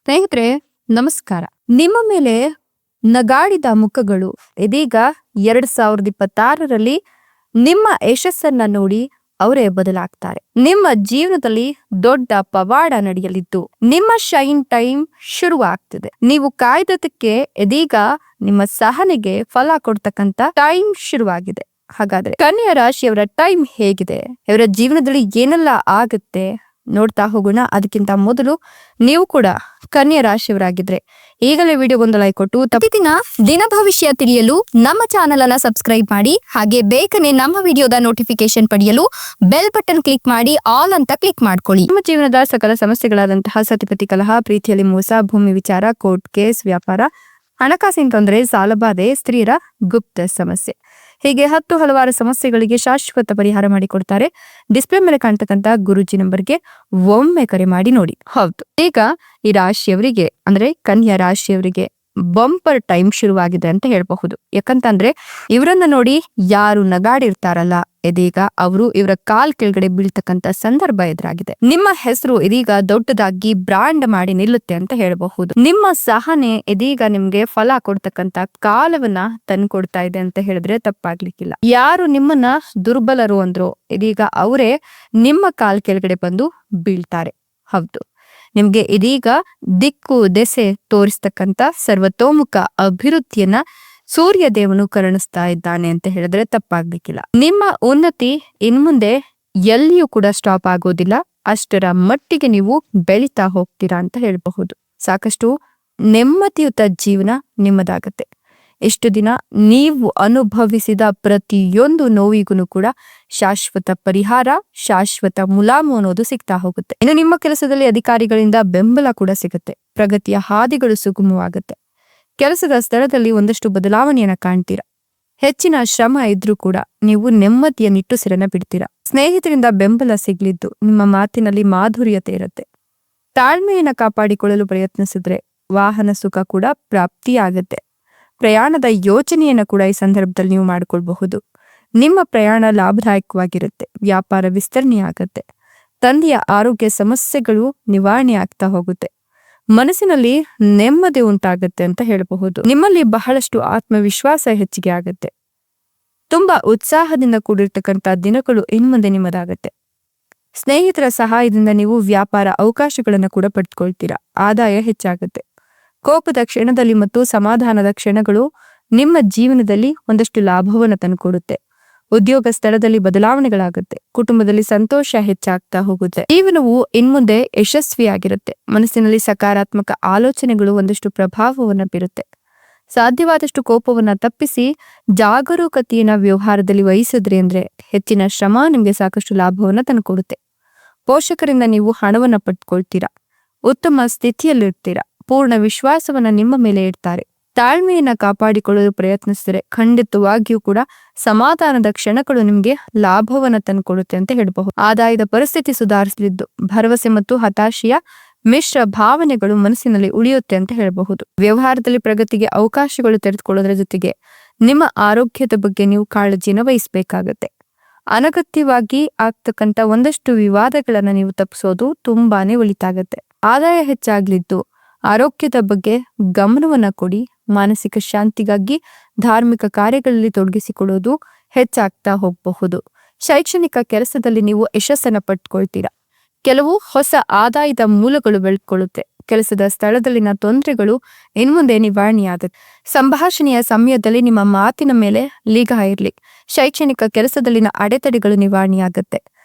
ಸ್ನೇಹಿತರೆ, ನಮಸ್ಕಾರ. ನಿಮ್ಮ ಮೇಲೆ ನಗಾಡಿದ ಮುಖಗಳು ಇದೀಗ 2026ರಲ್ಲಿ ನಿಮ್ಮ ಯಶಸ್ಸನ್ನ ನೋಡಿ ಅವರೇ ಬದಲಾಗ್ತಾರೆ. ನಿಮ್ಮ ಜೀವನದಲ್ಲಿ ದೊಡ್ಡ ಪವಾಡ ನಡೆಯಲಿದ್ದು ನಿಮ್ಮ ಶೈನ್ ಟೈಮ್ ಶುರುವಾಗ್ತಿದೆ. ನೀವು ಕಾಯ್ದದಕ್ಕೆ ಇದೀಗ ನಿಮ್ಮ ಸಹನೆಗೆ ಫಲ ಕೊಡ್ತಕ್ಕಂತ ಟೈಮ್ ಶುರುವಾಗಿದೆ. ಹಾಗಾದ್ರೆ ಕನ್ಯಾ ರಾಶಿಯವರ ಟೈಮ್ ಹೇಗಿದೆ, ಇವರ ಜೀವನದಲ್ಲಿ ಏನೆಲ್ಲ ಆಗುತ್ತೆ ನೋಡ್ತಾ ಹೋಗೋಣ. ಅದಕ್ಕಿಂತ ಮೊದಲು ನೀವು ಕೂಡ ಕನ್ಯಾ ರಾಶಿಯವರಾಗಿದ್ರೆ ಈಗಲೇ ವಿಡಿಯೋಗೊಂದು ಲೈಕ್ ಕೊಟ್ಟು ಪ್ರತಿದಿನ ದಿನ ಭವಿಷ್ಯ ತಿಳಿಯಲು ನಮ್ಮ ಚಾನೆಲ್ ಅನ್ನ ಸಬ್ಸ್ಕ್ರೈಬ್ ಮಾಡಿ. ಹಾಗೆ ಬೇಗನೆ ನಮ್ಮ ವಿಡಿಯೋದ ನೋಟಿಫಿಕೇಶನ್ ಪಡೆಯಲು ಬೆಲ್ ಬಟನ್ ಕ್ಲಿಕ್ ಮಾಡಿ ಆಲ್ ಅಂತ ಕ್ಲಿಕ್ ಮಾಡ್ಕೊಳ್ಳಿ. ನಿಮ್ಮ ಜೀವನದ ಸಕಲ ಸಮಸ್ಯೆಗಳಾದಂತಹ ಸತಿಪತಿ ಕಲಹ, ಪ್ರೀತಿಯಲ್ಲಿ ಮೋಸ, ಭೂಮಿ ವಿಚಾರ, ಕೋರ್ಟ್ ಕೇಸ್, ವ್ಯಾಪಾರ, ಹಣಕಾಸಿನ ತೊಂದರೆ, ಸಾಲಬಾಧೆ, ಸ್ತ್ರೀಯರ ಗುಪ್ತ ಸಮಸ್ಯೆ, ಹೀಗೆ ಹಲವಾರು ಸಮಸ್ಯೆಗಳಿಗೆ ಶಾಶ್ವತ ಪರಿಹಾರ ಮಾಡಿಕೊಡ್ತಾರೆ. ಡಿಸ್ಪ್ಲೇ ಮೇಲೆ ಕಾಣ್ತಕ್ಕಂತ ಗುರುಜಿ ನಂಬರ್ಗೆ ಒಮ್ಮೆ ಕರೆ ಮಾಡಿ ನೋಡಿ. ಹೌದು, ಈಗ ಈ ರಾಶಿಯವರಿಗೆ ಅಂದ್ರೆ ಕನ್ಯಾ ರಾಶಿಯವರಿಗೆ ಬಂಪರ್ ಟೈಮ್ ಶುರುವಾಗಿದೆ ಅಂತ ಹೇಳಬಹುದು. ಯಾಕಂತಂದ್ರೆ ಇವರನ್ನ ನೋಡಿ ಯಾರು ನಗಾಡಿರ್ತಾರಲ್ಲ, ಇದೀಗ ಅವರು ಇವರ ಕಾಲ್ ಕೆಳಗಡೆ ಬೀಳ್ತಕ್ಕಂತ ಸಂದರ್ಭ ಎದುರಾಗಿದೆ. ನಿಮ್ಮ ಹೆಸರು ಇದೀಗ ದೊಡ್ಡದಾಗಿ ಬ್ರಾಂಡ್ ಮಾಡಿ ನಿಲ್ಲುತ್ತೆ ಅಂತ ಹೇಳಬಹುದು. ನಿಮ್ಮ ಸಹನೆ ಇದೀಗ ನಿಮ್ಗೆ ಫಲ ಕೊಡ್ತಕ್ಕಂತ ಕಾಲವನ್ನ ತಂದ್ಕೊಡ್ತಾ ಇದೆ ಅಂತ ಹೇಳಿದ್ರೆ ತಪ್ಪಾಗ್ಲಿಕ್ಕಿಲ್ಲ. ಯಾರು ನಿಮ್ಮನ್ನ ದುರ್ಬಲರು ಅಂದ್ರು ಇದೀಗ ಅವರೇ ನಿಮ್ಮ ಕಾಲ್ ಕೆಳಗಡೆ ಬಂದು ಬೀಳ್ತಾರೆ. ಹೌದು, ನಿಮ್ಗೆ ಇದೀಗ ದಿಕ್ಕು ದೆಸೆ ತೋರಿಸ್ತಕ್ಕಂತ ಸರ್ವತೋಮುಖ ಅಭಿವೃದ್ಧಿಯನ್ನ ಸೂರ್ಯ ದೇವನು ಕರುಣಿಸ್ತಾ ಇದ್ದಾನೆ ಅಂತ ಹೇಳಿದ್ರೆ ತಪ್ಪಾಗ್ಲಿಕ್ಕಿಲ್ಲ. ನಿಮ್ಮ ಉನ್ನತಿ ಇನ್ಮುಂದೆ ಎಲ್ಲಿಯೂ ಕೂಡ ಸ್ಟಾಪ್ ಆಗೋದಿಲ್ಲ. ಅಷ್ಟರ ಮಟ್ಟಿಗೆ ನೀವು ಬೆಳಿತಾ ಹೋಗ್ತೀರಾ ಅಂತ ಹೇಳಬಹುದು. ಸಾಕಷ್ಟು ನೆಮ್ಮದಿಯುತ ಜೀವನ ನಿಮ್ಮದಾಗತ್ತೆ. ಇಷ್ಟು ದಿನ ನೀವು ಅನುಭವಿಸಿದ ಪ್ರತಿಯೊಂದು ನೋವಿಗೂ ಕೂಡ ಶಾಶ್ವತ ಪರಿಹಾರ, ಶಾಶ್ವತ ಮುಲಾಮು ಅನ್ನೋದು ಸಿಗ್ತಾ ಹೋಗುತ್ತೆ. ಇನ್ನು ನಿಮ್ಮ ಕೆಲಸದಲ್ಲಿ ಅಧಿಕಾರಿಗಳಿಂದ ಬೆಂಬಲ ಕೂಡ ಸಿಗುತ್ತೆ. ಪ್ರಗತಿಯ ಹಾದಿಗಳು ಸುಗಮವಾಗುತ್ತೆ. ಕೆಲಸದ ಸ್ಥಳದಲ್ಲಿ ಒಂದಷ್ಟು ಬದಲಾವಣೆಯನ್ನ ಕಾಣ್ತೀರಾ. ಹೆಚ್ಚಿನ ಶ್ರಮ ಇದ್ರೂ ಕೂಡ ನೀವು ನೆಮ್ಮದಿಯ ನಿಟ್ಟುಸಿರನ್ನ ಬಿಡ್ತೀರಾ. ಸ್ನೇಹಿತರಿಂದ ಬೆಂಬಲ ಸಿಗ್ಲಿದ್ದು ನಿಮ್ಮ ಮಾತಿನಲ್ಲಿ ಮಾಧುರ್ಯತೆ ಇರುತ್ತೆ. ತಾಳ್ಮೆಯನ್ನ ಕಾಪಾಡಿಕೊಳ್ಳಲು ಪ್ರಯತ್ನಿಸಿದ್ರೆ ವಾಹನ ಸುಖ ಕೂಡ ಪ್ರಾಪ್ತಿಯಾಗತ್ತೆ. ಪ್ರಯಾಣದ ಯೋಚನೆಯನ್ನ ಕೂಡ ಈ ಸಂದರ್ಭದಲ್ಲಿ ನೀವು ಮಾಡಿಕೊಳ್ಬಹುದು. ನಿಮ್ಮ ಪ್ರಯಾಣ ಲಾಭದಾಯಕವಾಗಿರುತ್ತೆ. ವ್ಯಾಪಾರ ವಿಸ್ತರಣೆ ಆಗತ್ತೆ. ತಂದೆಯ ಆರೋಗ್ಯ ಸಮಸ್ಯೆಗಳು ನಿವಾರಣೆ ಆಗ್ತಾ ಹೋಗುತ್ತೆ. ಮನಸ್ಸಿನಲ್ಲಿ ನೆಮ್ಮದಿ ಉಂಟಾಗತ್ತೆ ಅಂತ ಹೇಳಬಹುದು. ನಿಮ್ಮಲ್ಲಿ ಬಹಳಷ್ಟು ಆತ್ಮವಿಶ್ವಾಸ ಹೆಚ್ಚಿಗೆ ಆಗತ್ತೆ. ತುಂಬಾ ಉತ್ಸಾಹದಿಂದ ಕೂಡಿರ್ತಕ್ಕಂಥ ದಿನಗಳು ಇನ್ಮುಂದೆ ನಿಮ್ಮದಾಗತ್ತೆ. ಸ್ನೇಹಿತರ ಸಹಾಯದಿಂದ ನೀವು ವ್ಯಾಪಾರ ಅವಕಾಶಗಳನ್ನು ಕೂಡ ಪಡೆದುಕೊಳ್ತೀರಾ. ಆದಾಯ ಹೆಚ್ಚಾಗತ್ತೆ. ಕೋಪದ ಕ್ಷಣದಲ್ಲಿ ಮತ್ತು ಸಮಾಧಾನದ ಕ್ಷಣಗಳು ನಿಮ್ಮ ಜೀವನದಲ್ಲಿ ಒಂದಷ್ಟು ಲಾಭವನ್ನು ತಂದುಕೊಡುತ್ತೆ. ಉದ್ಯೋಗ ಸ್ಥಳದಲ್ಲಿ ಬದಲಾವಣೆಗಳಾಗುತ್ತೆ. ಕುಟುಂಬದಲ್ಲಿ ಸಂತೋಷ ಹೆಚ್ಚಾಗ್ತಾ ಹೋಗುತ್ತೆ. ಜೀವನವು ಇನ್ಮುಂದೆ ಯಶಸ್ವಿಯಾಗಿರುತ್ತೆ. ಮನಸ್ಸಿನಲ್ಲಿ ಸಕಾರಾತ್ಮಕ ಆಲೋಚನೆಗಳು ಒಂದಷ್ಟು ಪ್ರಭಾವವನ್ನು ಬೀರುತ್ತೆ. ಸಾಧ್ಯವಾದಷ್ಟು ಕೋಪವನ್ನ ತಪ್ಪಿಸಿ ಜಾಗರೂಕತೆಯನ್ನ ವ್ಯವಹಾರದಲ್ಲಿ ವಹಿಸಿದ್ರಿ ಅಂದ್ರೆ ಹೆಚ್ಚಿನ ಶ್ರಮ ನಿಮ್ಗೆ ಸಾಕಷ್ಟು ಲಾಭವನ್ನ ತಂದುಕೊಡುತ್ತೆ. ಪೋಷಕರಿಂದ ನೀವು ಹಣವನ್ನ ಪಡ್ಕೊಳ್ತೀರಾ. ಉತ್ತಮ ಸ್ಥಿತಿಯಲ್ಲಿರ್ತೀರಾ. ಪೂರ್ಣ ವಿಶ್ವಾಸವನ್ನ ನಿಮ್ಮ ಮೇಲೆ ಇಡ್ತಾರೆ. ತಾಳ್ಮೆಯನ್ನ ಕಾಪಾಡಿಕೊಳ್ಳಲು ಪ್ರಯತ್ನಿಸಿದರೆ ಖಂಡಿತವಾಗಿಯೂ ಕೂಡ ಸಮಾಧಾನದ ಕ್ಷಣಗಳು ನಿಮ್ಗೆ ಲಾಭವನ್ನ ತಂದುಕೊಡುತ್ತೆ ಅಂತ ಹೇಳಬಹುದು. ಆದಾಯದ ಪರಿಸ್ಥಿತಿ ಸುಧಾರಿಸಲಿದ್ದು ಭರವಸೆ ಮತ್ತು ಹತಾಶೆಯ ಮಿಶ್ರ ಭಾವನೆಗಳು ಮನಸ್ಸಿನಲ್ಲಿ ಉಳಿಯುತ್ತೆ ಅಂತ ಹೇಳಬಹುದು. ವ್ಯವಹಾರದಲ್ಲಿ ಪ್ರಗತಿಗೆ ಅವಕಾಶಗಳು ತೆರೆದುಕೊಳ್ಳೋದ್ರ ಜೊತೆಗೆ ನಿಮ್ಮ ಆರೋಗ್ಯದ ಬಗ್ಗೆ ನೀವು ಕಾಳಜಿಯನ್ನು ವಹಿಸಬೇಕಾಗತ್ತೆ. ಅನಗತ್ಯವಾಗಿ ಆಗ್ತಕ್ಕಂಥ ಒಂದಷ್ಟು ವಿವಾದಗಳನ್ನ ನೀವು ತಪ್ಪಿಸೋದು ತುಂಬಾನೇ ಒಳಿತಾಗತ್ತೆ. ಆದಾಯ ಹೆಚ್ಚಾಗ್ಲಿದ್ದು ಆರೋಗ್ಯದ ಬಗ್ಗೆ ಗಮನವನ್ನ ಕೊಡಿ. ಮಾನಸಿಕ ಶಾಂತಿಗಾಗಿ ಧಾರ್ಮಿಕ ಕಾರ್ಯಗಳಲ್ಲಿ ತೊಡಗಿಸಿಕೊಳ್ಳೋದು ಹೆಚ್ಚಾಗ್ತಾ ಹೋಗಬಹುದು. ಶೈಕ್ಷಣಿಕ ಕೆಲಸದಲ್ಲಿ ನೀವು ಯಶಸ್ಸನ್ನ ಪಡ್ಕೊಳ್ತೀರಾ. ಕೆಲವು ಹೊಸ ಆದಾಯದ ಮೂಲಗಳು ಬೆಳೆದುಕೊಳ್ಳುತ್ತೆ. ಕೆಲಸದ ಸ್ಥಳದಲ್ಲಿನ ತೊಂದರೆಗಳು ಇನ್ಮುಂದೆ ನಿವಾರಣೆಯಾಗುತ್ತೆ. ಸಂಭಾಷಣೆಯ ಸಮಯದಲ್ಲಿ ನಿಮ್ಮ ಮಾತಿನ ಮೇಲೆ ನಿಗಾ ಇರ್ಲಿ. ಶೈಕ್ಷಣಿಕ ಕೆಲಸದಲ್ಲಿನ ಅಡೆತಡೆಗಳು ನಿವಾರಣೆಯಾಗುತ್ತೆ.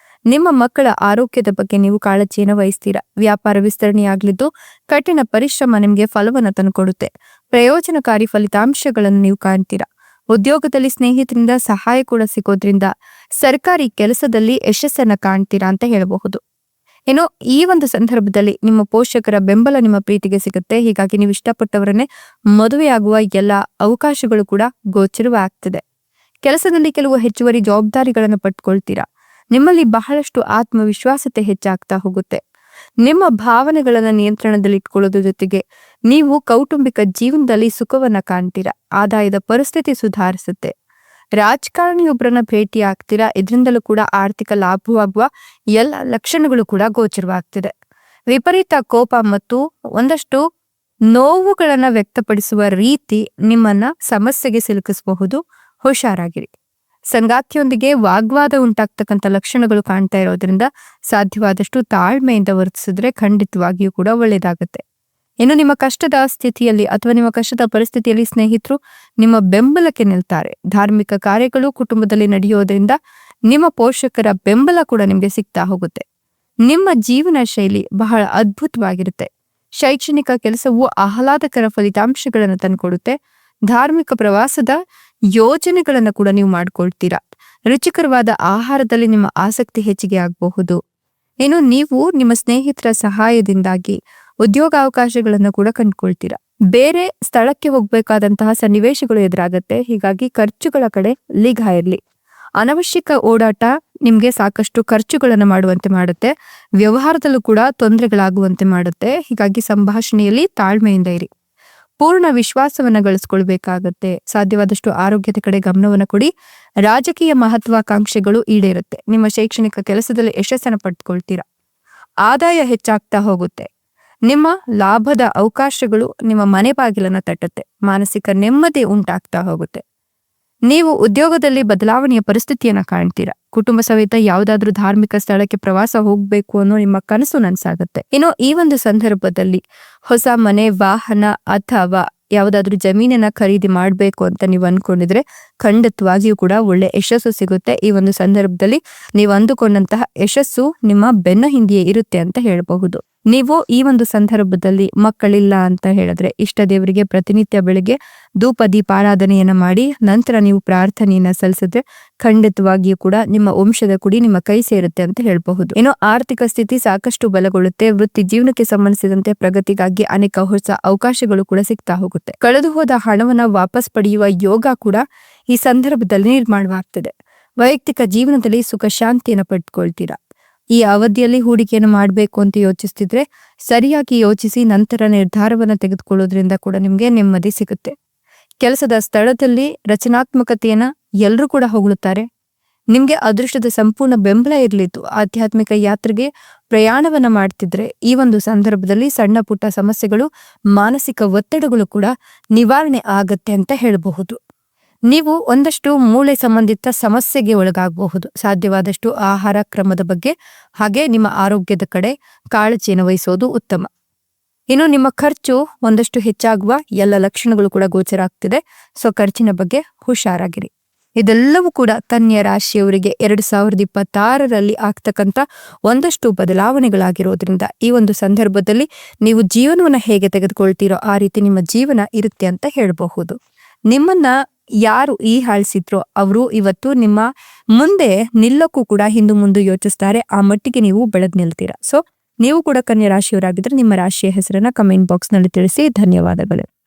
ನಿಮ್ಮ ಮಕ್ಕಳ ಆರೋಗ್ಯದ ಬಗ್ಗೆ ನೀವು ಕಾಳಜಿಯನ್ನು ವಹಿಸ್ತೀರಾ. ವ್ಯಾಪಾರ ವಿಸ್ತರಣೆಯಾಗಲಿದ್ದು ಕಠಿಣ ಪರಿಶ್ರಮ ನಿಮಗೆ ಫಲವನ್ನು ತಂದುಕೊಡುತ್ತೆ. ಪ್ರಯೋಜನಕಾರಿ ಫಲಿತಾಂಶಗಳನ್ನು ನೀವು ಕಾಣ್ತೀರಾ. ಉದ್ಯೋಗದಲ್ಲಿ ಸ್ನೇಹಿತರಿಂದ ಸಹಾಯ ಕೂಡ ಸಿಗೋದ್ರಿಂದ ಸರ್ಕಾರಿ ಕೆಲಸದಲ್ಲಿ ಯಶಸ್ಸನ್ನ ಕಾಣ್ತೀರಾ ಅಂತ ಹೇಳಬಹುದು. ಇನ್ನು ಈ ಒಂದು ಸಂದರ್ಭದಲ್ಲಿ ನಿಮ್ಮ ಪೋಷಕರ ಬೆಂಬಲ ನಿಮ್ಮ ಪ್ರೀತಿಗೆ ಸಿಗುತ್ತೆ. ಹೀಗಾಗಿ ನೀವು ಇಷ್ಟಪಟ್ಟವರನ್ನೇ ಮದುವೆಯಾಗುವ ಎಲ್ಲ ಅವಕಾಶಗಳು ಕೂಡ ಗೋಚರವಾಗ್ತದೆ. ಕೆಲಸದಲ್ಲಿ ಕೆಲವು ಹೆಚ್ಚುವರಿ ಜವಾಬ್ದಾರಿಗಳನ್ನು ಪಡ್ಕೊಳ್ತೀರಾ. ನಿಮ್ಮಲ್ಲಿ ಬಹಳಷ್ಟು ಆತ್ಮವಿಶ್ವಾಸತೆ ಹೆಚ್ಚಾಗ್ತಾ ಹೋಗುತ್ತೆ. ನಿಮ್ಮ ಭಾವನೆಗಳನ್ನ ನಿಯಂತ್ರಣದಲ್ಲಿ ಇಟ್ಕೊಳ್ಳೋದ್ರ ಜೊತೆಗೆ ನೀವು ಕೌಟುಂಬಿಕ ಜೀವನದಲ್ಲಿ ಸುಖವನ್ನ ಕಾಣ್ತೀರಾ. ಆದಾಯದ ಪರಿಸ್ಥಿತಿ ಸುಧಾರಿಸುತ್ತೆ. ರಾಜಕಾರಣಿಯೊಬ್ಬರನ್ನ ಭೇಟಿ ಆಗ್ತೀರಾ. ಇದರಿಂದಲೂ ಕೂಡ ಆರ್ಥಿಕ ಲಾಭವಾಗುವ ಎಲ್ಲ ಲಕ್ಷಣಗಳು ಕೂಡ ಗೋಚರವಾಗ್ತಿದೆ. ವಿಪರೀತ ಕೋಪ ಮತ್ತು ಒಂದಷ್ಟು ನೋವುಗಳನ್ನ ವ್ಯಕ್ತಪಡಿಸುವ ರೀತಿ ನಿಮ್ಮನ್ನ ಸಮಸ್ಯೆಗೆ ಸಿಲುಕಿಸಬಹುದು. ಹುಷಾರಾಗಿರಿ. ಸಂಗಾತಿಯೊಂದಿಗೆ ವಾಗ್ವಾದ ಉಂಟಾಗ್ತಕ್ಕಂಥ ಲಕ್ಷಣಗಳು ಕಾಣ್ತಾ ಇರೋದ್ರಿಂದ ಸಾಧ್ಯವಾದಷ್ಟು ತಾಳ್ಮೆಯಿಂದ ವರ್ತಿಸಿದ್ರೆ ಖಂಡಿತವಾಗಿಯೂ ಕೂಡ ಒಳ್ಳೇದಾಗುತ್ತೆ. ಇನ್ನು ನಿಮ್ಮ ಕಷ್ಟದ ಸ್ಥಿತಿಯಲ್ಲಿ ಅಥವಾ ನಿಮ್ಮ ಕಷ್ಟದ ಪರಿಸ್ಥಿತಿಯಲ್ಲಿ ಸ್ನೇಹಿತರು ನಿಮ್ಮ ಬೆಂಬಲಕ್ಕೆ ನಿಲ್ತಾರೆ. ಧಾರ್ಮಿಕ ಕಾರ್ಯಗಳು ಕುಟುಂಬದಲ್ಲಿ ನಡೆಯೋದ್ರಿಂದ ನಿಮ್ಮ ಪೋಷಕರ ಬೆಂಬಲ ಕೂಡ ನಿಮ್ಗೆ ಸಿಗ್ತಾ ಹೋಗುತ್ತೆ. ನಿಮ್ಮ ಜೀವನ ಶೈಲಿ ಬಹಳ ಅದ್ಭುತವಾಗಿರುತ್ತೆ. ಶೈಕ್ಷಣಿಕ ಕೆಲಸವು ಆಹ್ಲಾದಕರ ಫಲಿತಾಂಶಗಳನ್ನು ತಂದುಕೊಡುತ್ತೆ. ಧಾರ್ಮಿಕ ಪ್ರವಾಸದ ಯೋಜನೆಗಳನ್ನು ಕೂಡ ನೀವು ಮಾಡ್ಕೊಳ್ತೀರಾ. ರುಚಿಕರವಾದ ಆಹಾರದಲ್ಲಿ ನಿಮ್ಮ ಆಸಕ್ತಿ ಹೆಚ್ಚಿಗೆ ಆಗಬಹುದು. ಇನ್ನು ನೀವು ನಿಮ್ಮ ಸ್ನೇಹಿತರ ಸಹಾಯದಿಂದಾಗಿ ಉದ್ಯೋಗಾವಕಾಶಗಳನ್ನು ಕೂಡ ಕಂಡುಕೊಳ್ತೀರಾ. ಬೇರೆ ಸ್ಥಳಕ್ಕೆ ಹೋಗ್ಬೇಕಾದಂತಹ ಸನ್ನಿವೇಶಗಳು ಎದುರಾಗತ್ತೆ. ಹೀಗಾಗಿ ಖರ್ಚುಗಳ ಕಡೆ ನಿಗಾ ಇರಲಿ. ಅನವಶ್ಯಕ ಓಡಾಟ ನಿಮ್ಗೆ ಸಾಕಷ್ಟು ಖರ್ಚುಗಳನ್ನು ಮಾಡುವಂತೆ ಮಾಡುತ್ತೆ. ವ್ಯವಹಾರದಲ್ಲೂ ಕೂಡ ತೊಂದರೆಗಳಾಗುವಂತೆ ಮಾಡುತ್ತೆ. ಹೀಗಾಗಿ ಸಂಭಾಷಣೆಯಲ್ಲಿ ತಾಳ್ಮೆಯಿಂದ ಇರಿ. ಪೂರ್ಣ ವಿಶ್ವಾಸವನ್ನ ಗಳಿಸ್ಕೊಳ್ಬೇಕಾಗತ್ತೆ. ಸಾಧ್ಯವಾದಷ್ಟು ಆರೋಗ್ಯದ ಕಡೆ ಗಮನವನ್ನು ಕೊಡಿ. ರಾಜಕೀಯ ಮಹತ್ವಾಕಾಂಕ್ಷೆಗಳು ಈಡೇರುತ್ತೆ. ನಿಮ್ಮ ಶೈಕ್ಷಣಿಕ ಕೆಲಸದಲ್ಲಿ ಯಶಸ್ಸನ್ನು ಪಡೆದುಕೊಳ್ತೀರಾ. ಆದಾಯ ಹೆಚ್ಚಾಗ್ತಾ ಹೋಗುತ್ತೆ. ನಿಮ್ಮ ಲಾಭದ ಅವಕಾಶಗಳು ನಿಮ್ಮ ಮನೆ ಬಾಗಿಲನ್ನ ತಟ್ಟುತ್ತೆ. ಮಾನಸಿಕ ನೆಮ್ಮದಿ ಉಂಟಾಗ್ತಾ ಹೋಗುತ್ತೆ. ನೀವು ಉದ್ಯೋಗದಲ್ಲಿ ಬದಲಾವಣೆಯ ಪರಿಸ್ಥಿತಿಯನ್ನ ಕಾಣ್ತೀರಾ. ಕುಟುಂಬ ಸಮೇತ ಯಾವುದಾದ್ರೂ ಧಾರ್ಮಿಕ ಸ್ಥಳಕ್ಕೆ ಪ್ರವಾಸ ಹೋಗ್ಬೇಕು ಅನ್ನೋ ನಿಮ್ಮ ಕನಸು ನನಸಾಗುತ್ತೆ. ಇನ್ನು ಈ ಒಂದು ಸಂದರ್ಭದಲ್ಲಿ ಹೊಸ ಮನೆ, ವಾಹನ ಅಥವಾ ಯಾವುದಾದ್ರೂ ಜಮೀನನ್ನ ಖರೀದಿ ಮಾಡ್ಬೇಕು ಅಂತ ನೀವು ಅನ್ಕೊಂಡಿದ್ರೆ ಖಂಡಿತವಾಗಿಯೂ ಕೂಡ ಒಳ್ಳೆ ಯಶಸ್ಸು ಸಿಗುತ್ತೆ. ಈ ಒಂದು ಸಂದರ್ಭದಲ್ಲಿ ನೀವು ಅಂದುಕೊಂಡಂತಹ ಯಶಸ್ಸು ನಿಮ್ಮ ಬೆನ್ನ ಹಿಂದೆಯೇ ಇರುತ್ತೆ ಅಂತ ಹೇಳಬಹುದು. ನೀವು ಈ ಒಂದು ಸಂದರ್ಭದಲ್ಲಿ ಮಕ್ಕಳಿಲ್ಲ ಅಂತ ಹೇಳಿದ್ರೆ ಇಷ್ಟ ದೇವರಿಗೆ ಪ್ರತಿನಿತ್ಯ ಬೆಳಿಗ್ಗೆ ಧೂಪ ದೀಪಾರಾಧನೆಯನ್ನ ಮಾಡಿ ನಂತರ ನೀವು ಪ್ರಾರ್ಥನೆಯನ್ನ ಸಲ್ಲಿಸಿದ್ರೆ ಖಂಡಿತವಾಗಿಯೂ ಕೂಡ ನಿಮ್ಮ ವಂಶದ ಕುಡಿ ನಿಮ್ಮ ಕೈ ಸೇರುತ್ತೆ ಅಂತ ಹೇಳಬಹುದು. ಇನ್ನು ಆರ್ಥಿಕ ಸ್ಥಿತಿ ಸಾಕಷ್ಟು ಬಲಗೊಳ್ಳುತ್ತೆ. ವೃತ್ತಿ ಜೀವನಕ್ಕೆ ಸಂಬಂಧಿಸಿದಂತೆ ಪ್ರಗತಿಗಾಗಿ ಅನೇಕ ಹೊಸ ಅವಕಾಶಗಳು ಕೂಡ ಸಿಗ್ತಾ ಹೋಗುತ್ತೆ. ಕಳೆದು ಹೋದ ಹಣವನ್ನ ವಾಪಸ್ ಪಡೆಯುವ ಯೋಗ ಕೂಡ ಈ ಸಂದರ್ಭದಲ್ಲಿ ನಿರ್ಮಾಣವಾಗ್ತದೆ. ವೈಯಕ್ತಿಕ ಜೀವನದಲ್ಲಿ ಸುಖ ಶಾಂತಿಯನ್ನು ಪಡೆದುಕೊಳ್ತೀರಾ. ಈ ಅವಧಿಯಲ್ಲಿ ಹೂಡಿಕೆಯನ್ನು ಮಾಡಬೇಕು ಅಂತ ಯೋಚಿಸ್ತಿದ್ರೆ ಸರಿಯಾಗಿ ಯೋಚಿಸಿ ನಂತರ ನಿರ್ಧಾರವನ್ನು ತೆಗೆದುಕೊಳ್ಳೋದ್ರಿಂದ ಕೂಡ ನಿಮ್ಗೆ ನೆಮ್ಮದಿ ಸಿಗುತ್ತೆ. ಕೆಲಸದ ಸ್ಥಳದಲ್ಲಿ ರಚನಾತ್ಮಕತೆಯನ್ನ ಎಲ್ಲರೂ ಕೂಡ ಹೊಗಳುತ್ತಾರೆ. ನಿಮ್ಗೆ ಅದೃಷ್ಟದ ಸಂಪೂರ್ಣ ಬೆಂಬಲ ಇರಲಿತ್ತು. ಆಧ್ಯಾತ್ಮಿಕ ಯಾತ್ರೆಗೆ ಪ್ರಯಾಣವನ್ನ ಮಾಡ್ತಿದ್ರೆ ಈ ಒಂದು ಸಂದರ್ಭದಲ್ಲಿ ಸಣ್ಣ ಪುಟ್ಟ ಸಮಸ್ಯೆಗಳು, ಮಾನಸಿಕ ಒತ್ತಡಗಳು ಕೂಡ ನಿವಾರಣೆ ಆಗತ್ತೆ ಅಂತ ಹೇಳಬಹುದು. ನೀವು ಒಂದಷ್ಟು ಮೂಳೆ ಸಂಬಂಧಿತ ಸಮಸ್ಯೆಗೆ ಒಳಗಾಗಬಹುದು. ಸಾಧ್ಯವಾದಷ್ಟು ಆಹಾರ ಕ್ರಮದ ಬಗ್ಗೆ ಹಾಗೆ ನಿಮ್ಮ ಆರೋಗ್ಯದ ಕಡೆ ಕಾಳಜಿಯನ್ನು ವಹಿಸೋದು ಉತ್ತಮ. ಇನ್ನು ನಿಮ್ಮ ಖರ್ಚು ಒಂದಷ್ಟು ಹೆಚ್ಚಾಗುವ ಎಲ್ಲ ಲಕ್ಷಣಗಳು ಕೂಡ ಗೋಚರ ಆಗ್ತಿದೆ. ಸೊ ಖರ್ಚಿನ ಬಗ್ಗೆ ಹುಷಾರಾಗಿರಿ. ಇದೆಲ್ಲವೂ ಕೂಡ ಕನ್ಯಾ ರಾಶಿಯವರಿಗೆ 2026ರಲ್ಲಿ ಆಗ್ತಕ್ಕಂಥ ಒಂದಷ್ಟು ಬದಲಾವಣೆಗಳಾಗಿರೋದ್ರಿಂದ ಈ ಒಂದು ಸಂದರ್ಭದಲ್ಲಿ ನೀವು ಜೀವನವನ್ನ ಹೇಗೆ ತೆಗೆದುಕೊಳ್ತೀರೋ ಆ ರೀತಿ ನಿಮ್ಮ ಜೀವನ ಇರುತ್ತೆ ಅಂತ ಹೇಳಬಹುದು. ನಿಮ್ಮನ್ನ ಯಾರು ಈ ಹಾಳಿಸಿದ್ರೋ ಅವರು ಇವತ್ತು ನಿಮ್ಮ ಮುಂದೆ ನಿಲ್ಲಕ್ಕೂ ಕೂಡ ಹಿಂದು ಮುಂದೆ ಯೋಚಿಸ್ತಾರೆ. ಆ ಮಟ್ಟಿಗೆ ನೀವು ಬೆಳೆದ್ ನಿಲ್ತೀರಾ. ಸೊ ನೀವು ಕೂಡ ಕನ್ಯಾ ರಾಶಿಯವರಾಗಿದ್ರೆ ನಿಮ್ಮ ರಾಶಿಯ ಹೆಸರನ್ನ ಕಮೆಂಟ್ ಬಾಕ್ಸ್ ನಲ್ಲಿ ತಿಳಿಸಿ. ಧನ್ಯವಾದಗಳು.